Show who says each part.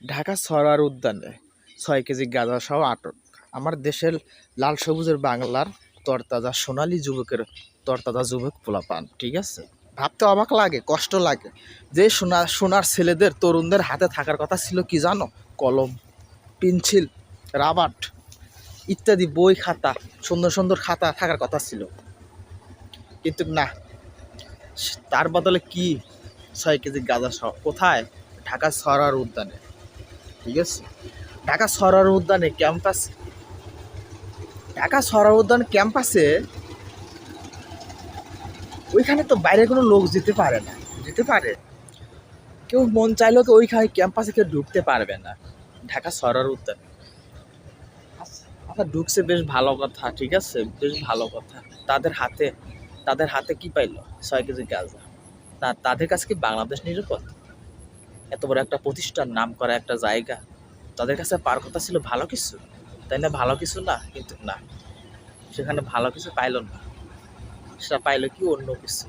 Speaker 1: ঢাকা সরার উদ্যানে 6 কেজি গাঁজা সহ আটক। আমার দেশের লাল সবুজের বাংলার তরতাজা সোনালী যুবকের তরতাজা যুবক পোলাপান, ঠিক আছে। ভাবতে অবাক লাগে, কষ্ট লাগে যে সোনার ছেলেদের তরুণদের হাতে থাকার কথা ছিল কি জানো? কলম, পেন্সিল, রাবার ইত্যাদি বই খাতা, সুন্দর সুন্দর খাতা থাকার কথা ছিল, কিন্তু না, তার বদলে কি 6 কেজি গাঁজা সহ। কোথায়? ঢাকা সরার উদ্যানে, ঠিক আছে। ঢাকা সরার উদ্যানে ক্যাম্পাস, ঢাকা সরার উদ্যান ক্যাম্পাসে ওইখানে তো বাইরে কোনো লোক যেতে পারে না, যেতে পারে কেউ মন চাইলেও তো ওইখানে ক্যাম্পাসে কেউ ঢুকতে পারবে না ঢাকা সরার উদ্যানে। আচ্ছা ঢুকছে, বেশ ভালো কথা, ঠিক আছে, বেশ ভালো কথা। তাদের হাতে, তাদের হাতে কি পাইলো? 6 কেজি গাঁজা। তাদের কাছে কি বাংলাদেশ নিরাপদ? এত বড় একটা প্রতিষ্ঠান, নাম করা একটা জায়গা, তাদের কাছে পাওয়ার কথা ছিল ভালো কিছু, তাই না? ভালো কিছু না, কিন্তু না, সেখানে ভালো কিছু পাইল না, সেটা পাইলো কি অন্য কিছু।